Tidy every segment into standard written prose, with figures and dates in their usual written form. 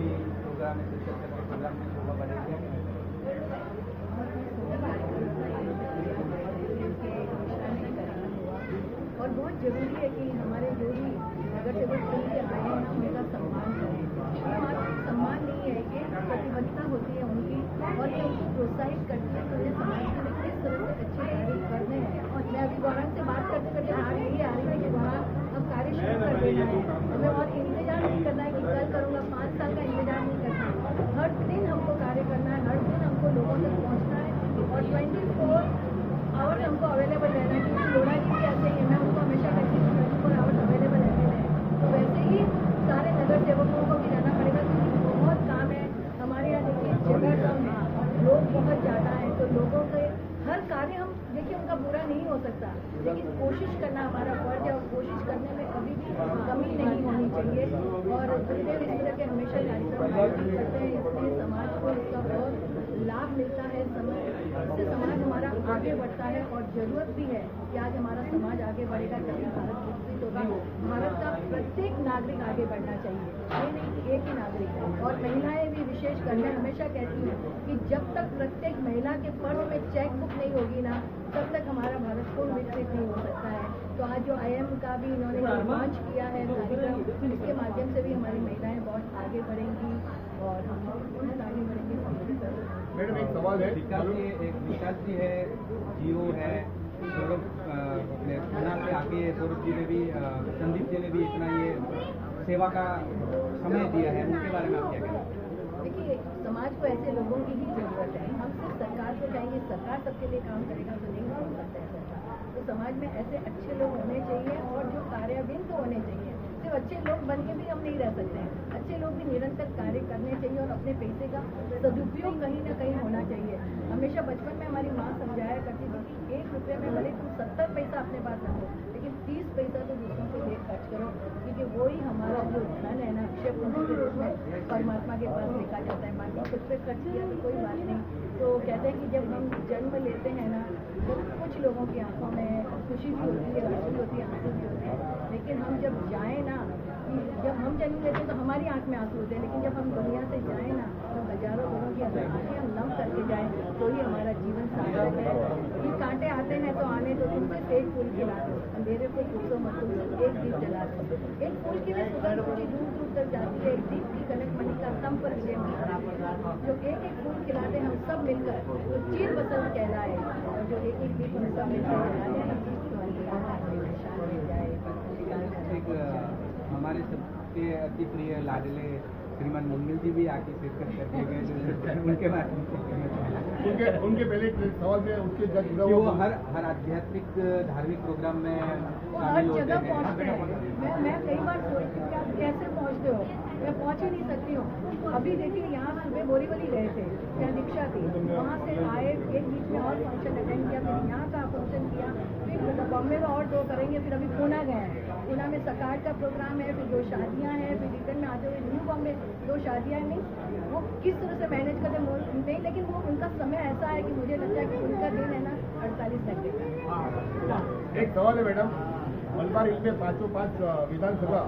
भी प्रोग्राम में शिरकत करके प्रोग्राम में शोभा बढ़ेगी? और बहुत जरूरी है कि हमारे जो भी नगर सेवक खुल के आए हैं ना उनका सम्मान करें। सम्मान नहीं है कि प्रतिबद्धता होती है उनकी और ये उनको प्रोत्साहित करती है तो ये समाज के लिए किस तरह से अच्छे कार्य करने हैं। और मैं अभी गौरव से बात करते करते हार यही आ रही है कि गौरव अब कार्य शुरू कर देना है, हमें और इंतजार नहीं करना है कि कल करूँगा, 5 साल का इंतजार नहीं करना है। हर दिन हमको कार्य करना है, हर दिन हमको लोगों तक पहुँचना है और 24 आवर्स हमको अवेलेबल रहना है। क्योंकि लोड़ा जी भी ऐसे ही है, मैं उनको हमेशा कहती हूँ 24 आवर्स अवेलेबल रहते हैं। तो वैसे ही सारे नगर सेवकों को भी रहना पड़ेगा क्योंकि बहुत काम है हमारे यहाँ। देखिए जगह कम है, लोग बहुत ज़्यादा हैं, तो लोगों के हर कार्य हम देखिए उनका पूरा नहीं हो सकता, लेकिन कोशिश करना हमारा फर्ज है और कोशिश करने में कभी भी कमी नहीं होनी चाहिए। और गुरुदेव इस तरह के हमेशा कार्यक्रम आयोजित करते हैं, इसलिए समाज को इसका बहुत लाभ मिलता है। इससे समाज हमारा आगे बढ़ता है और जरूरत भी है कि आज हमारा समाज आगे बढ़ेगा तभी भारत विकसित होगा। भारत का प्रत्येक नागरिक आगे बढ़ना चाहिए, ये नहीं कि एक ही नागरिक। और महिलाएं भी विशेष कर, मैं हमेशा कहती हूँ कि जब तक प्रत्येक महिला के पर्स में चेक बुक नहीं होगी ना तब तक हमारा भारत को विकसित नहीं हो सकता है। तो आज जो IIM का भी इन्होंने लॉन्च किया है कार्यक्रम, इसके माध्यम से भी हमारी महिलाएं बहुत आगे बढ़ेंगी और हम बहुत आगे बढ़ेंगे। मैडम एक सवाल है, विकास जी है, जियो है, सौरभ अपने थाना से आके सौरभ जी ने भी, संदीप जी ने भी इतना ये सेवा का समय दिया है, उनके बारे में आप क्या कहेंगे? देखिए समाज को ऐसे लोगों की ही जरूरत है। हम सिर्फ सरकार को चाहेंगे, सरकार सबके लिए काम करेगा तो नहीं हो सकता है सरकार। तो समाज में ऐसे अच्छे लोग होने चाहिए और जो कार्यान्वित होने चाहिए। सिर्फ अच्छे लोग बन के भी हम नहीं रह सकते हैं, अच्छे लोग भी निरंतर कार्य करने चाहिए और अपने पैसे का सदुपयोग कहीं ना कहीं होना चाहिए। हमेशा बचपन में हमारी माँ समझाया करती थी कि 1 रुपये में भले तुम 70 पैसा अपने पास रखो लेकिन 30 पैसा तो दूसरों के लिए खर्च करो, क्योंकि वही हमारा जो धन है ना अक्षय पूंजी के रूप में परमात्मा के पास देखा जाता है। बाकी कुछ पे खर्च किया तो कोई बात नहीं। तो कहते हैं कि जब हम जन्म लेते हैं ना तो कुछ लोगों की आंखों में खुशी भी होती है, हंसी होती है, आंसू भी होते हैं, लेकिन हम जब जाएँ ना, जब हम जन्म लेते हैं तो हमारी आंख में आंसू होते हैं, लेकिन जब हम दुनिया से जाएँ ना तो हजारों लोगों की अगर आंखें हम नम करके जाएँ तो ही हमारा जीवन सार्थक है। ये कांटे आते हैं तो आने तो तुमसे एक फूल खिला दो, अंधेरे को पूछो मत, तुमसे एक दीप जला दो। एक फूल की भी सुगंध पूरी दूर दूर तक जाती है, एक दीप की कनक मणि का तम पर विजय मिलता है। जो एक एक फूल खिलाते हम सब मिलकर तो चीर बसंत कहलाए, और जो एक एक दीप हम सब मिलकर जलाए तो हमारे सबके अति प्रिय लाडले श्रीमान मंगल जी भी आके शिरकत करके गए, उनके बारे में उनके पहले एक सवाल में उसके जज कि वो हर आध्यात्मिक धार्मिक प्रोग्राम में हर जगह पहुँचते हैं। मैं कई बार सोचती हूँ कि आप कैसे पहुँचते हो, मैं पहुँच ही नहीं सकती हूँ। अभी देखिए यहाँ सुबह बोरीवली गए थे, यहाँ दीक्षा थी, वहाँ से आए, एक बीच में और फंक्शन अटेंड किया, फिर यहाँ का फंक्शन किया, फिर बॉम्बे में और 2 करेंगे, फिर अभी पूना गए हैं, पूना में सकार का प्रोग्राम है, फिर 2 शादियाँ हैं, फिर रिटर्न में आते हुए न्यू बॉम्बे 2 शादियाँ नहीं। वो किस तरह से मैनेज करते नहीं, लेकिन वो उनका समय ऐसा है कि मुझे लगता है कि उनका दिन है ना 48 घंटे का। एक सवाल है मैडम, मलबार हिल में 505 विधानसभा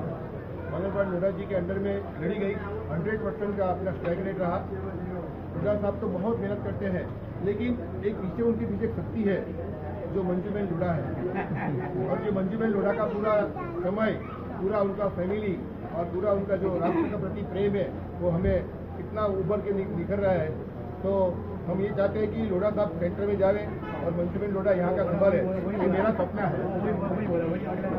मनोहर लोढ़ा जी के अंडर में लड़ी गई, 100% का अपना स्ट्राइक रेट रहा। लोढ़ा साहब तो बहुत मेहनत करते हैं, लेकिन एक पीछे उनके पीछे शक्ति है जो मंजूबेन लोढ़ा है, और जो मंजूबेन लोढ़ा का पूरा समय, पूरा उनका फैमिली और पूरा उनका जो राष्ट्र के प्रति प्रेम है वो हमें कितना उभर के निखर रहा है। तो हम ये चाहते हैं कि लोढ़ा साहब सेंटर में जावे और मंजूबेन लोढ़ा यहाँ का संभाले, ये मेरा सपना है।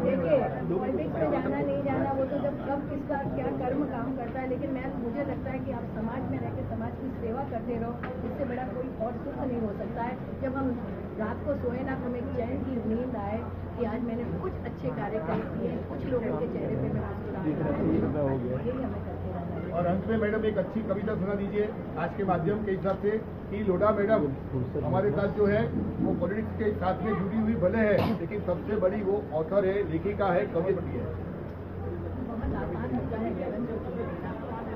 देखिए पॉलिटिक्स में जाना नहीं जाना वो तो जब कब किसका क्या कर्म काम करता है, लेकिन मुझे लगता है कि आप समाज में रह के समाज की सेवा करते रहो, इससे बड़ा कोई और सुख नहीं हो सकता है। जब हम रात को सोए ना हमें चैन की नींद आए कि आज मैंने कुछ अच्छे कार्य किए, कुछ लोगों के चेहरे पे मैं मुस्कुराहट, यही हमें करते रहना है। और अंत में मैडम एक अच्छी कविता सुना दीजिए आज के माध्यम के हिसाब से कि लोढ़ा मैडम हमारे साथ जो है वो पॉलिटिक्स के साथ में जुड़ी हुई भले है, लेकिन सबसे बड़ी वो ऑथर है, लेखिका है, कवयित्री है। बहुत आसान होता है गगन को चुनना,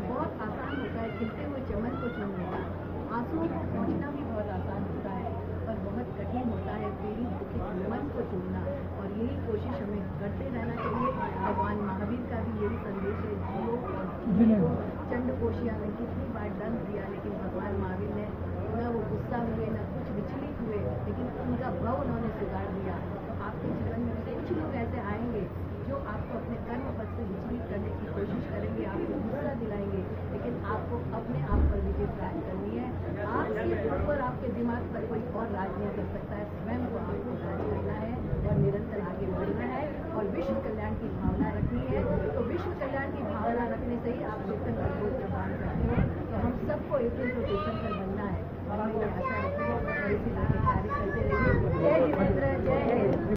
बहुत आसान होता है खिलते हुए चमन को चुनना, आंसुओं को पहुँचना भी बहुत आसान होता है, पर बहुत कठिन होता है पीड़ित दुखित मन को चुनना। और यही कोशिश हमें करते रहना चाहिए। भगवान महावीर का भी यही संदेश है, जियो और चंड को मनुष्य ने कितनी बार दंड दिया, लेकिन भगवान महावीर ने न वो गुस्सा हुए, न कुछ विचलित हुए, लेकिन उनका भाव उन्होंने सुधार दिया। तो आपके जीवन में कुछ लोग ऐसे आएंगे जो आपको अपने कर्म पथ से विचलित करने की कोशिश करेंगे, आपको गुस्सा दिलाएंगे, लेकिन आपको अपने आप पर विजय प्राप्त करनी है। आपके ऊपर, आपके दिमाग पर कोई और राज नहीं कर सकता है। स्वयं को आपको राज करना है और निरंतर आगे बढ़ना है और विश्व कल्याण की भावना रखनी है। तो विश्व कल्याण की भावना रखने से ही आप चेतन का बहुत प्रदान करते हो। तो हम सबको 18 से